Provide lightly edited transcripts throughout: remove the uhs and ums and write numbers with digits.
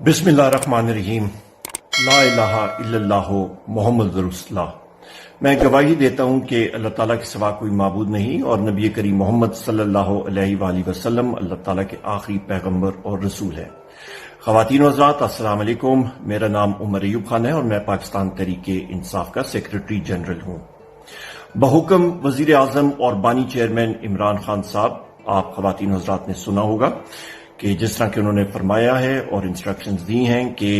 बिस्मिल्लाहिर्रहमानिर्रहीम। ला इलाहा इल्लल्लाह मुहम्मदुर रसूलुल्लाह। मैं गवाही देता हूं कि अल्लाह ताला के सिवा कोई माबूद नहीं और नबी करीम मोहम्मद सल्लल्लाहु अलैहि वसल्लम अल्लाह ताला के आखिरी पैगंबर और रसूल है। ख़वातीन व हज़रात, अस्सलाम वालेकुम। मेरा नाम उमर अयूब खान है और मैं पाकिस्तान तहरीके इंसाफ का सेक्रेटरी जनरल हूं। बहुकम वजीर आजम और बानी चेयरमैन इमरान खान साहब, आप ख़वातीन व हज़रात ने सुना होगा कि जिस तरह के उन्होंने फरमाया है और इंस्ट्रक्शंस दी हैं कि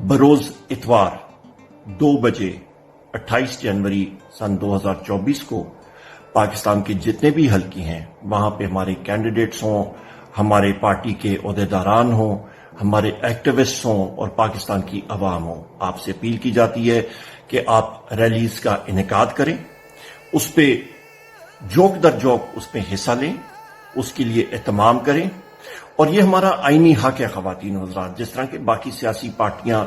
बरोज इतवार 2 बजे 28 जनवरी सन 2024 को पाकिस्तान के जितने भी हल्के हैं वहां पे हमारे कैंडिडेट्स हों, हमारे पार्टी के ओहदेदारान हों, हमारे एक्टिविस्ट हों और पाकिस्तान की अवाम हो, आपसे अपील की जाती है कि आप रैलीज का इनेकाद करें, उस पर जोक दर जोक उस पर हिस्सा लें, उसके लिए एहतमाम करें। और ये हमारा आईनी हक है ख़वातीन व हज़रात। जिस तरह के बाकी सियासी पार्टियां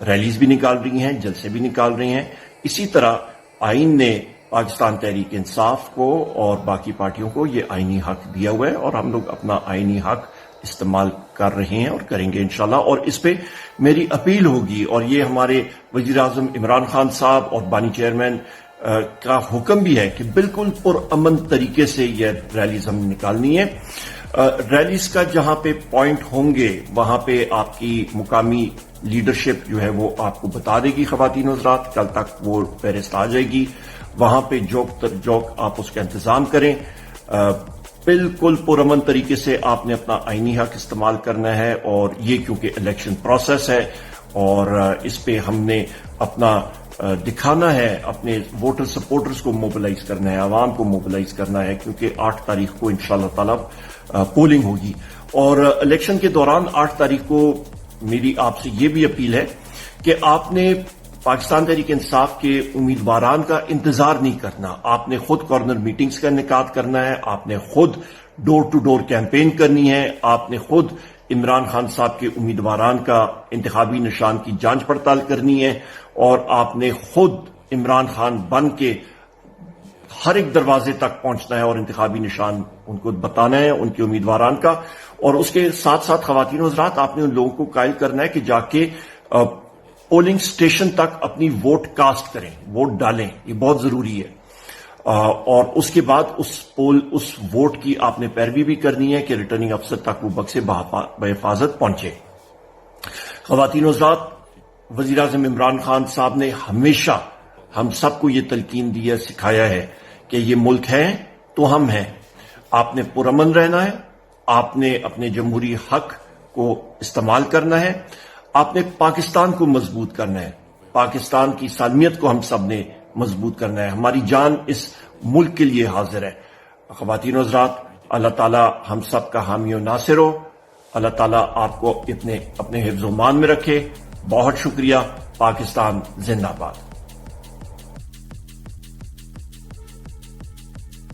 रैलीज भी निकाल रही हैं, जलसे भी निकाल रही हैं, इसी तरह आइन ने पाकिस्तान तहरीक इंसाफ को और बाकी पार्टियों को ये आईनी हक दिया हुआ है और हम लोग अपना आईनी हक इस्तेमाल कर रहे हैं और करेंगे इंशाल्लाह। और इस पे मेरी अपील होगी और ये हमारे वजीर आजम इमरान खान साहब और बानी चेयरमैन का हुक्म भी है कि बिल्कुल पुरअमन तरीके से यह रैलीज हम निकालनी है। रैलीज का जहां पे पॉइंट होंगे वहां पे आपकी मुकामी लीडरशिप जो है वो आपको बता देगी ख़वातीन व हज़रात, कल तक वो फहरिस्त आ जाएगी। वहां पे जोक आप उसका इंतजाम करें। बिल्कुल पुरअमन तरीके से आपने अपना आईनी हक इस्तेमाल करना है और ये क्योंकि इलेक्शन प्रोसेस है और इस पे हमने अपना दिखाना है, अपने वोटर सपोर्टर्स को मोबिलाइज करना है, आवाम को मोबिलाइज करना है, क्योंकि 8 तारीख को इंशाअल्लाह ताला पोलिंग होगी। और इलेक्शन के दौरान 8 तारीख को मेरी आपसे ये भी अपील है कि आपने पाकिस्तान तहरीक इंसाफ के उम्मीदवारान का इंतजार नहीं करना। आपने खुद कॉर्नर मीटिंग्स का इनेकाद करना है, आपने खुद डोर टू डोर कैंपेन करनी है, आपने खुद इमरान खान साहब के उम्मीदवारान का इंतखाबी निशान की जांच पड़ताल करनी है और आपने खुद इमरान खान बन के हर एक दरवाजे तक पहुंचना है और इंतखाबी निशान उनको बताना है उनके उम्मीदवारान का। और उसके साथ साथ ख़वातीन व हज़रात, आपने उन लोगों को कायल करना है कि जाके पोलिंग स्टेशन तक अपनी वोट कास्ट करें, वोट डालें, ये बहुत जरूरी है। और उसके बाद उस वोट की आपने पैरवी भी करनी है कि रिटर्निंग अफसर तक वो बक्से बहिफाजत पहुंचे। ख़वातीन व हज़रात, वज़ीर आज़म इमरान खान साहब ने हमेशा हम सबको ये तलकीन दी है, सिखाया है कि ये मुल्क है तो हम हैं। आपने पुरअमन रहना है, आपने अपने जमहूरी हक को इस्तेमाल करना है, आपने पाकिस्तान को मजबूत करना है, पाकिस्तान की सालमियत को हम सब ने मजबूत करना है। हमारी जान इस मुल्क के लिए हाजिर है। ख़वातीन व हज़रात, अल्लाह ताला हम सब का हामी और नासिर हो। अल्लाह ताला आपको अपने हिफ्ज़-ओ-मान में रखे। बहुत शुक्रिया। पाकिस्तान जिंदाबाद।